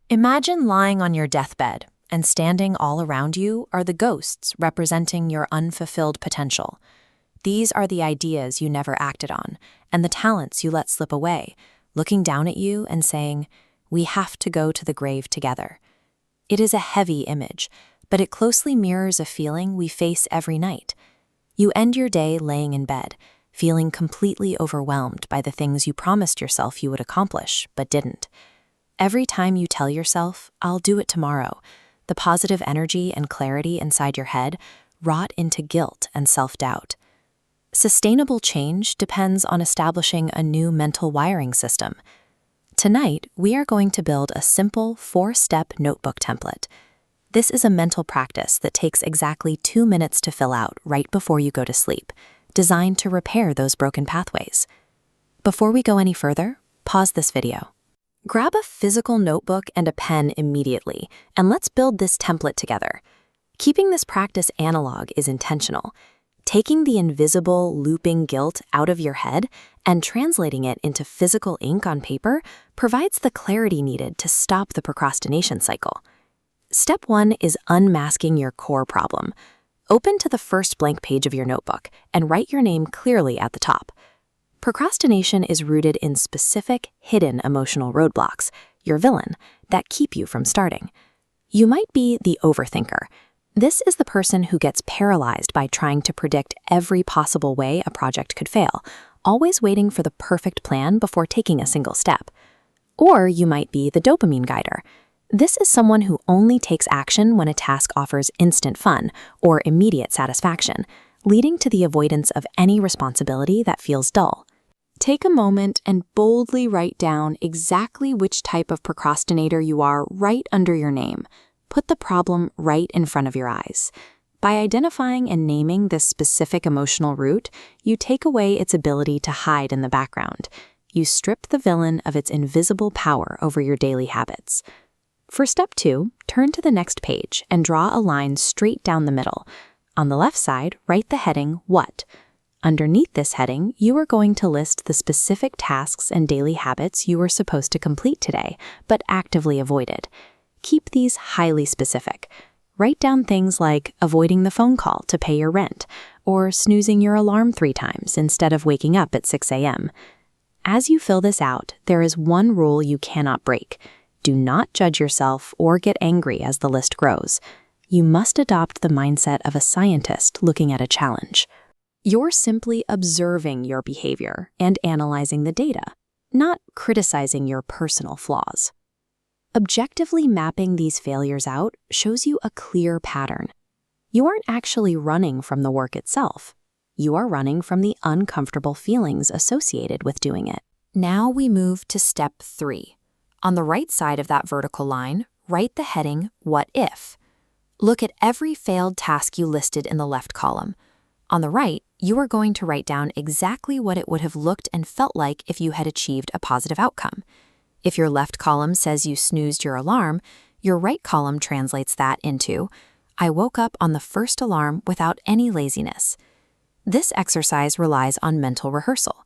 Imagine lying on your deathbed, and standing all around you are the ghosts representing your unfulfilled potential. These are the ideas you never acted on, and the talents you let slip away, looking down at you and saying, "We have to go to the grave together." It is a heavy image, but it closely mirrors a feeling we face every night. You end your day laying in bed, feeling completely overwhelmed by the things you promised yourself you would accomplish, but didn't. Every time you tell yourself, "I'll do it tomorrow," the positive energy and clarity inside your head rot into guilt and self-doubt. Sustainable change depends on establishing a new mental wiring system. Tonight, we are going to build a simple 4-step notebook template. This is a mental practice that takes exactly 2 minutes to fill out right before you go to sleep, designed to repair those broken pathways. Before we go any further, pause this video. Grab a physical notebook and a pen immediately, and let's build this template together. Keeping this practice analog is intentional. Taking the invisible, looping guilt out of your head and translating it into physical ink on paper provides the clarity needed to stop the procrastination cycle. Step 1 is unmasking your core problem. Open to the first blank page of your notebook and write your name clearly at the top. Procrastination is rooted in specific, hidden emotional roadblocks, your villain, that keep you from starting. You might be the overthinker. This is the person who gets paralyzed by trying to predict every possible way a project could fail, always waiting for the perfect plan before taking a single step. Or you might be the Dopamine Guider. This is someone who only takes action when a task offers instant fun or immediate satisfaction, leading to the avoidance of any responsibility that feels dull. Take a moment and boldly write down exactly which type of procrastinator you are right under your name. Put the problem right in front of your eyes. By identifying and naming this specific emotional root, you take away its ability to hide in the background. You strip the villain of its invisible power over your daily habits. For step 2, turn to the next page and draw a line straight down the middle. On the left side, write the heading, "What?" Underneath this heading, you are going to list the specific tasks and daily habits you were supposed to complete today, but actively avoided. Keep these highly specific. Write down things like avoiding the phone call to pay your rent, or snoozing your alarm 3 times instead of waking up at 6 a.m. As you fill this out, there is one rule you cannot break. Do not judge yourself or get angry as the list grows. You must adopt the mindset of a scientist looking at a challenge. You're simply observing your behavior and analyzing the data, not criticizing your personal flaws. Objectively mapping these failures out shows you a clear pattern. You aren't actually running from the work itself. You are running from the uncomfortable feelings associated with doing it. Now we move to step 3. On the right side of that vertical line, write the heading, "What if?" Look at every failed task you listed in the left column. On the right, you are going to write down exactly what it would have looked and felt like if you had achieved a positive outcome. If your left column says you snoozed your alarm, your right column translates that into, "I woke up on the first alarm without any laziness." This exercise relies on mental rehearsal.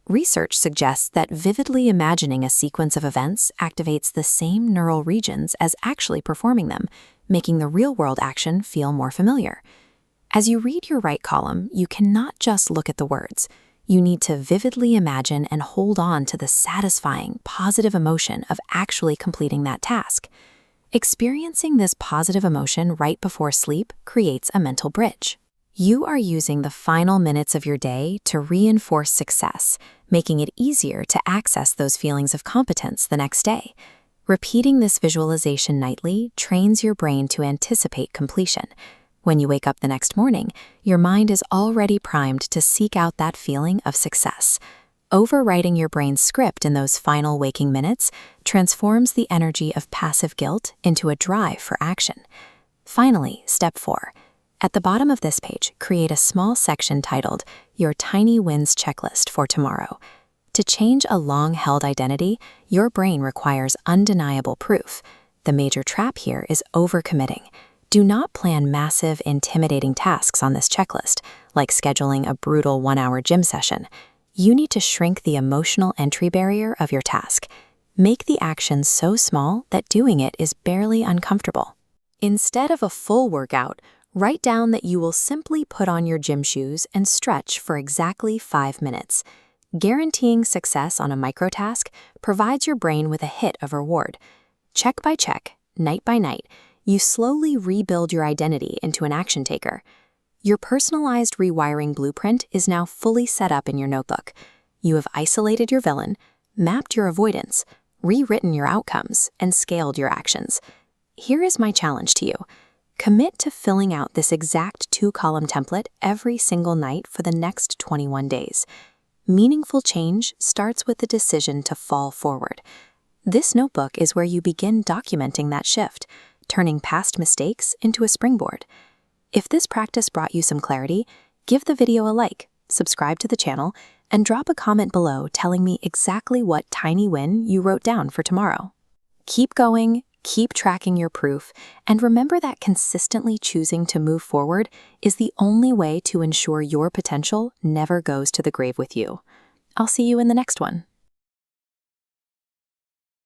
Research suggests that vividly imagining a sequence of events activates the same neural regions as actually performing them, making the real-world action feel more familiar. As you read your right column, you cannot just look at the words. You need to vividly imagine and hold on to the satisfying, positive emotion of actually completing that task. Experiencing this positive emotion right before sleep creates a mental bridge. You are using the final minutes of your day to reinforce success, making it easier to access those feelings of competence the next day. Repeating this visualization nightly trains your brain to anticipate completion. When you wake up the next morning, your mind is already primed to seek out that feeling of success. Overwriting your brain's script in those final waking minutes transforms the energy of passive guilt into a drive for action. Finally, step 4. At the bottom of this page, create a small section titled Your Tiny Wins Checklist for Tomorrow. To change a long-held identity, your brain requires undeniable proof. The major trap here is overcommitting. Do not plan massive, intimidating tasks on this checklist, like scheduling a brutal 1-hour gym session. You need to shrink the emotional entry barrier of your task. Make the action so small that doing it is barely uncomfortable. Instead of a full workout, write down that you will simply put on your gym shoes and stretch for exactly 5 minutes. Guaranteeing success on a microtask provides your brain with a hit of reward. Check by check, night by night, you slowly rebuild your identity into an action taker. Your personalized rewiring blueprint is now fully set up in your notebook. You have isolated your villain, mapped your avoidance, rewritten your outcomes, and scaled your actions. Here is my challenge to you. Commit to filling out this exact 2-column template every single night for the next 21 days. Meaningful change starts with the decision to fall forward. This notebook is where you begin documenting that shift, turning past mistakes into a springboard. If this practice brought you some clarity, give the video a like, subscribe to the channel, and drop a comment below telling me exactly what tiny win you wrote down for tomorrow. Keep going, keep tracking your proof, and remember that consistently choosing to move forward is the only way to ensure your potential never goes to the grave with you. I'll see you in the next one.